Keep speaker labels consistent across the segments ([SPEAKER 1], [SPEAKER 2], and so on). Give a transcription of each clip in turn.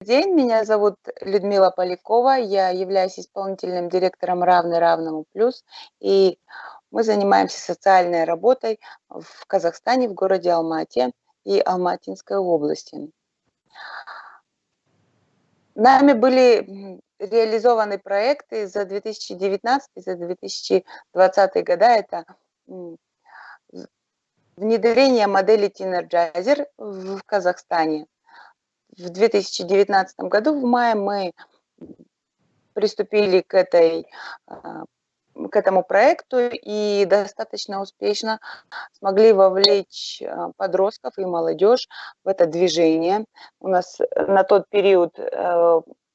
[SPEAKER 1] день, меня зовут Людмила Полякова, я являюсь исполнительным директором «Равный равному плюс», и мы занимаемся социальной работой в Казахстане, в городе Алмате и Алматинской области. Нами были реализованы проекты за 2019 и за 2020 года. Это внедрение модели Тинерджайзер в Казахстане. В 2019 году в мае мы приступили к этому проекту и достаточно успешно смогли вовлечь подростков и молодежь в это движение. У нас на тот период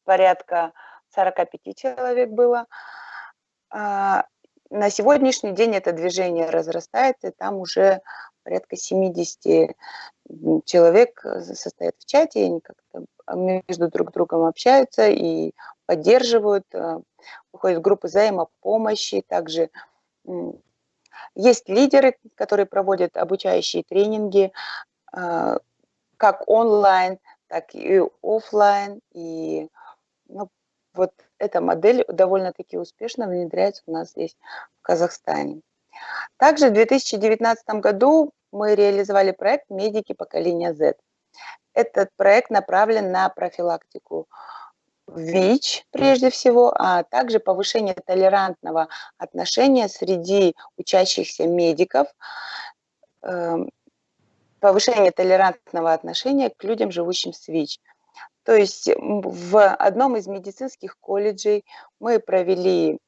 [SPEAKER 1] порядка 45 человек было. На сегодняшний день это движение разрастается, и там уже порядка 70 человек состоят в чате, и они как-то между друг другом общаются и поддерживают, выходят группы взаимопомощи. Также есть лидеры, которые проводят обучающие тренинги, как онлайн, так и офлайн. И вот эта модель довольно-таки успешно внедряется у нас здесь, в Казахстане. Также в 2019 году мы реализовали проект «Медики поколения Z». Этот проект направлен на профилактику ВИЧ, прежде всего, а также повышение толерантного отношения среди учащихся медиков, повышение толерантного отношения к людям, живущим с ВИЧ. То есть в одном из медицинских колледжей мы провели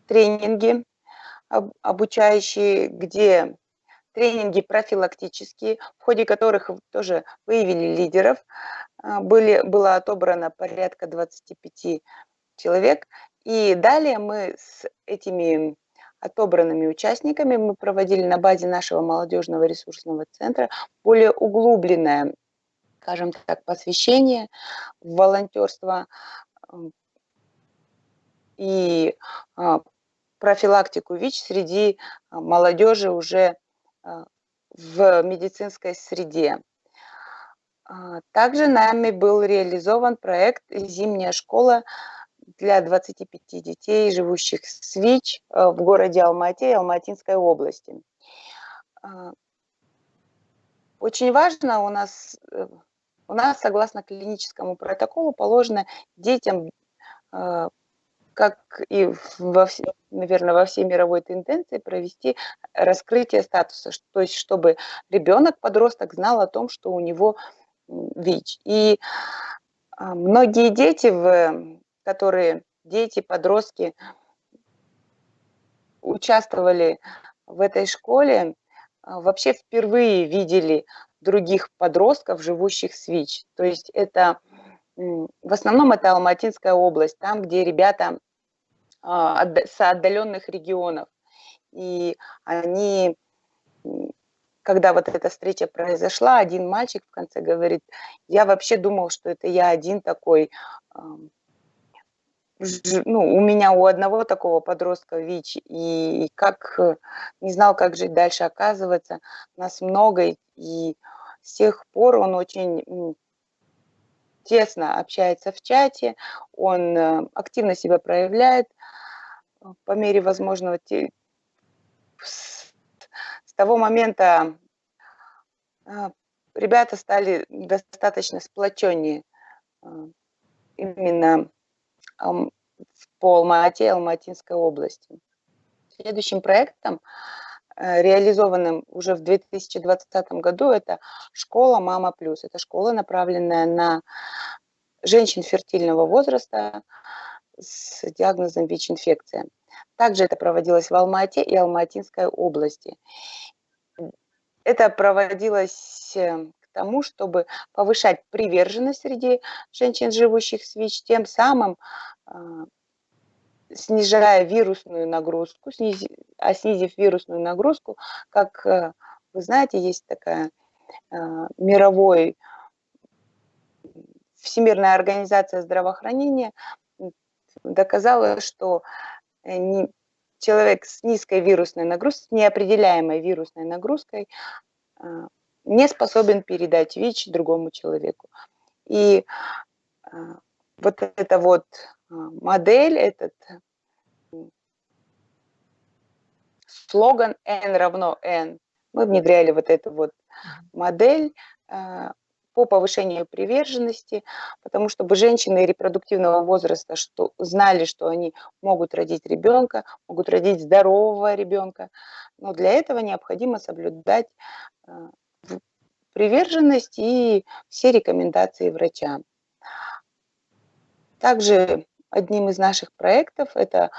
[SPEAKER 1] тренинги обучающие, где тренинги профилактические, в ходе которых тоже выявили лидеров. Было отобрано порядка 25 человек. И далее мы с этими отобранными участниками мы проводили на базе нашего молодежного ресурсного центра более углубленное, скажем так, посвящение в волонтерство и профилактику ВИЧ среди молодежи уже в медицинской среде. Также нами был реализован проект «Зимняя школа» для 25 детей, живущих с ВИЧ в городе Алмате и Алматинской области. Очень важно, у нас, согласно клиническому протоколу, положено детям, как и, наверное, во всей мировой тенденции, провести раскрытие статуса, то есть чтобы ребенок, подросток знал о том, что у него ВИЧ. И многие дети, подростки, участвовали в этой школе, вообще впервые видели других подростков, живущих с ВИЧ. То есть это в основном это Алматинская область, там, где ребята с отдаленных регионов. И они, когда вот эта встреча произошла, один мальчик в конце говорит: я вообще думал, что это я один такой, у меня у одного такого подростка ВИЧ, и не знал, как жить дальше. Оказывается, нас много, и с тех пор он очень тесно общается в чате, он активно себя проявляет по мере возможного. С того момента ребята стали достаточно сплоченнее именно по Алмате и Алматинской области. Следующим проектом, реализованным уже в 2020 году, это школа «Мама плюс». Это школа, направленная на женщин фертильного возраста с диагнозом ВИЧ-инфекция. Также это проводилось в Алмате и Алматинской области. Это проводилось к тому, чтобы повышать приверженность среди женщин, живущих с ВИЧ, тем самым снижая вирусную нагрузку, снизив вирусную нагрузку, как вы знаете, есть такая Всемирная организация здравоохранения доказала, что человек с низкой вирусной нагрузкой, с неопределяемой вирусной нагрузкой не способен передать ВИЧ другому человеку. И Вот эта вот модель, этот слоган N равно N, мы внедряли вот эту вот модель по повышению приверженности, потому чтобы женщины репродуктивного возраста знали, что они могут родить ребенка, могут родить здорового ребенка. Но для этого необходимо соблюдать приверженность и все рекомендации врача. Также одним из наших проектов это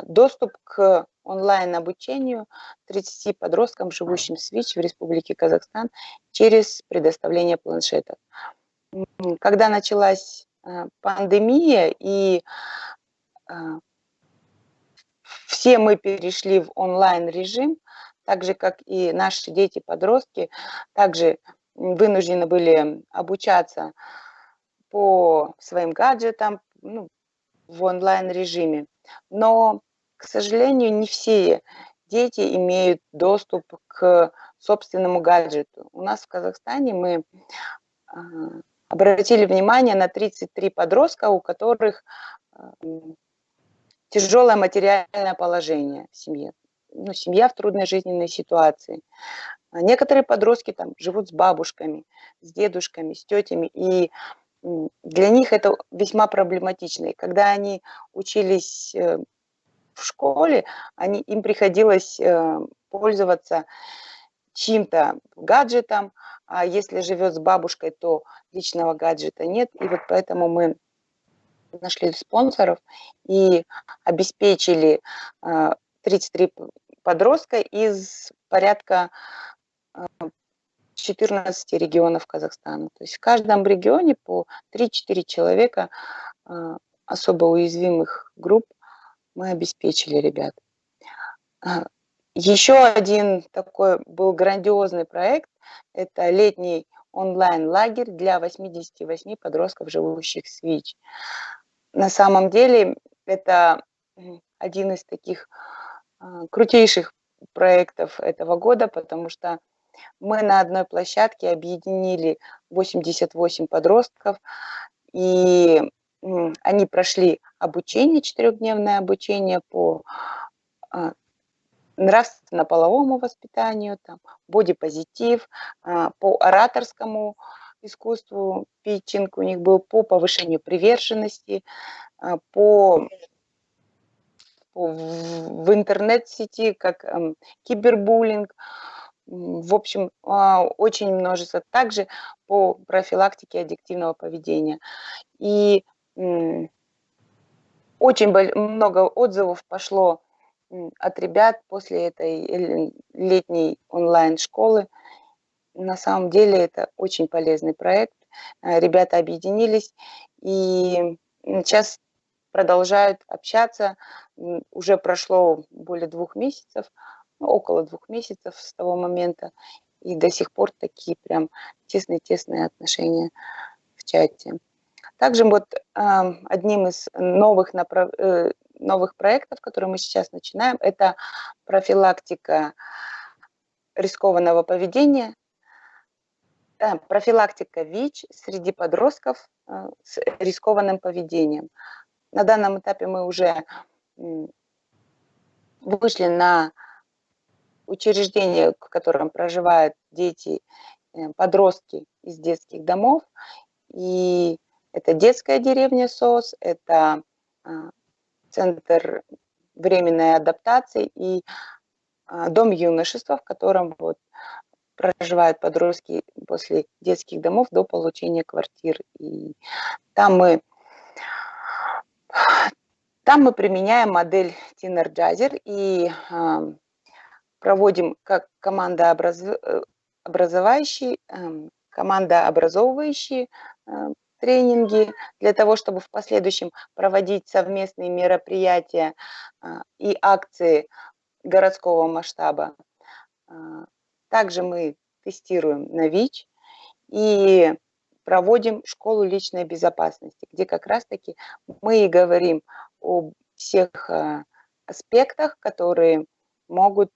[SPEAKER 1] доступ к онлайн-обучению 30 подросткам, живущим в СВИЧ в Республике Казахстан, через предоставление планшетов. Когда началась пандемия и все мы перешли в онлайн-режим, так же, как и наши дети-подростки, также вынуждены были обучаться по своим гаджетам, в онлайн-режиме. Но, к сожалению, не все дети имеют доступ к собственному гаджету. У нас в Казахстане мы обратили внимание на 33 подростка, у которых тяжелое материальное положение в семье. Семья в трудной жизненной ситуации. Некоторые подростки там живут с бабушками, с дедушками, с тетями, и для них это весьма проблематично. И когда они учились в школе, им приходилось пользоваться чьим-то гаджетом, а если живет с бабушкой, то личного гаджета нет. И вот поэтому мы нашли спонсоров и обеспечили 33 подростка из порядка 14 регионов Казахстана. То есть в каждом регионе по 3-4 человека особо уязвимых групп мы обеспечили, ребят. Еще один такой был грандиозный проект. Это летний онлайн-лагерь для 88 подростков, живущих в СВИЧ. На самом деле это один из таких крутейших проектов этого года, потому что мы на одной площадке объединили 88 подростков, и они прошли обучение, 4-дневное обучение по нравственно-половому воспитанию, бодипозитив, по ораторскому искусству, питчинг у них был, по повышению приверженности, в интернет-сети, как кибербуллинг, в общем, очень множество. Также по профилактике аддиктивного поведения. И очень много отзывов пошло от ребят после этой летней онлайн-школы. На самом деле это очень полезный проект. Ребята объединились и сейчас продолжают общаться. Уже прошло более 2 месяцев, около 2 месяцев с того момента. И до сих пор такие прям тесные отношения в чате. Также вот одним из новых проектов, которые мы сейчас начинаем, это профилактика рискованного поведения, профилактика ВИЧ среди подростков с рискованным поведением. На данном этапе мы уже вышли на учреждение, в котором проживают дети, подростки из детских домов. И это детская деревня СОС, это центр временной адаптации и дом юношества, в котором проживают подростки после детских домов до получения квартир. И там мы применяем модель Тинерджайзер и проводим как командообразовывающие тренинги для того, чтобы в последующем проводить совместные мероприятия и акции городского масштаба. Также мы тестируем на ВИЧ и проводим школу личной безопасности, где как раз-таки мы и говорим о всех аспектах, которые могут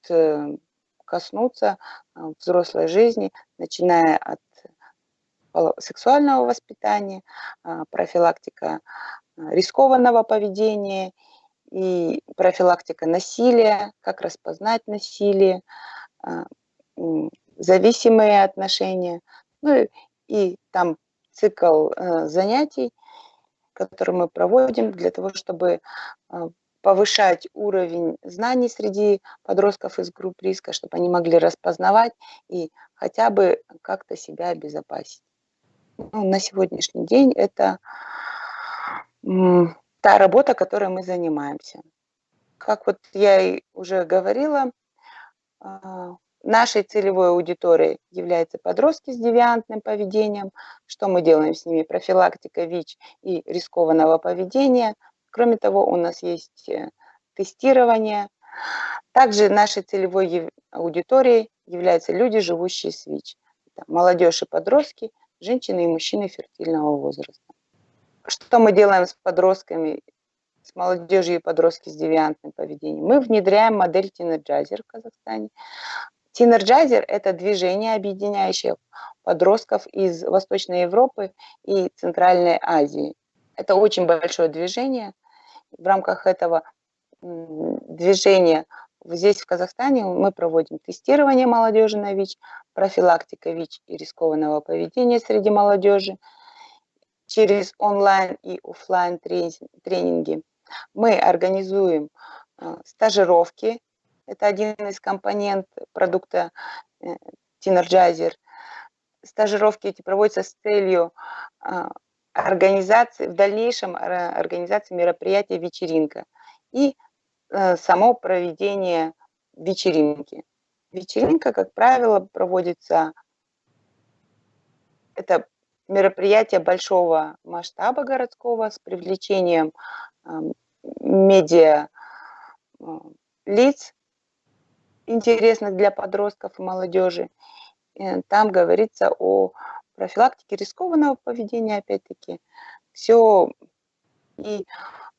[SPEAKER 1] коснуться взрослой жизни, начиная от сексуального воспитания, профилактика рискованного поведения и профилактика насилия, как распознать насилие, зависимые отношения. Ну и там цикл занятий, который мы проводим для того, чтобы повышать уровень знаний среди подростков из групп риска, чтобы они могли распознавать и хотя бы как-то себя обезопасить. Ну, на сегодняшний день это та работа, которой мы занимаемся. Как вот я и уже говорила, нашей целевой аудиторией являются подростки с девиантным поведением. Что мы делаем с ними? Профилактика ВИЧ и рискованного поведения. Кроме того, у нас есть тестирование. Также нашей целевой аудиторией являются люди, живущие с ВИЧ. Это молодежь и подростки, женщины и мужчины фертильного возраста. Что мы делаем с подростками, с молодежью и подростками с девиантным поведением? Мы внедряем модель Тинерджайзер в Казахстане. Тинерджайзер – это движение, объединяющее подростков из Восточной Европы и Центральной Азии. Это очень большое движение. В рамках этого движения здесь, в Казахстане, мы проводим тестирование молодежи на ВИЧ, профилактика ВИЧ и рискованного поведения среди молодежи через онлайн и офлайн тренинги. Мы организуем стажировки. Это один из компонентов продукта Тинерджайзер. Стажировки эти проводятся с целью организации, в дальнейшем организации мероприятия вечеринка и само проведение вечеринки. Вечеринка, как правило, проводится, это мероприятие большого масштаба городского с привлечением медиа лиц, интересных для подростков и молодежи. Там говорится о профилактике рискованного поведения, опять-таки, все и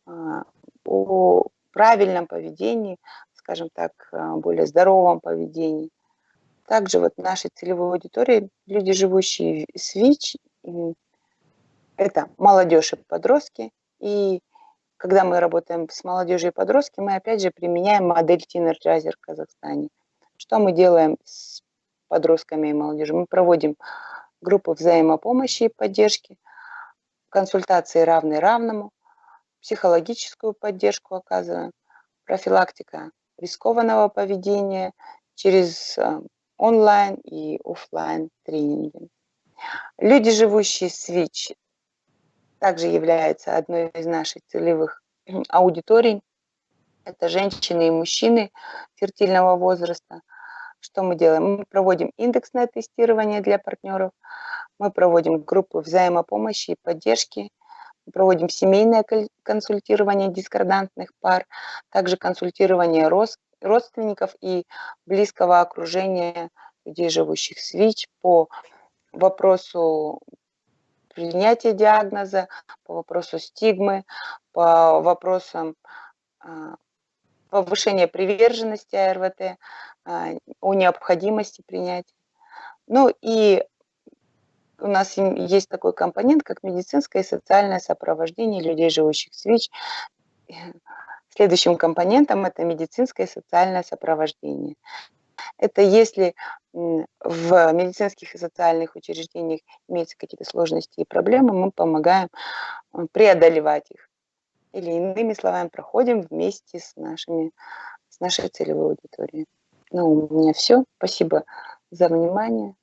[SPEAKER 1] о правильном поведении, скажем так, более здоровом поведении. Также вот нашей целевой аудитории люди, живущие с ВИЧ, это молодежь и подростки. И когда мы работаем с молодежью и подростками, мы опять же применяем модель Тинерджайзер в Казахстане. Что мы делаем с подростками и молодежью? Мы проводим группы взаимопомощи и поддержки, консультации равный равному, психологическую поддержку оказываем, профилактика рискованного поведения через онлайн и офлайн тренинги. Люди, живущие с ВИЧ, также являются одной из наших целевых аудиторий. Это женщины и мужчины фертильного возраста. Что мы делаем? Мы проводим индексное тестирование для партнеров, мы проводим группы взаимопомощи и поддержки, мы проводим семейное консультирование дискордантных пар, также консультирование родственников и близкого окружения людей, живущих с ВИЧ, по вопросу принятия диагноза, по вопросу стигмы, по вопросам повышения приверженности АРВТ, о необходимости принятия. Ну и у нас есть такой компонент, как медицинское и социальное сопровождение людей, живущих с ВИЧ. Следующим компонентом это медицинское и социальное сопровождение. Это если в медицинских и социальных учреждениях имеются какие-то сложности и проблемы, мы помогаем преодолевать их. Или иными словами, проходим вместе с нашей целевой аудиторией. Ну, у меня все. Спасибо за внимание.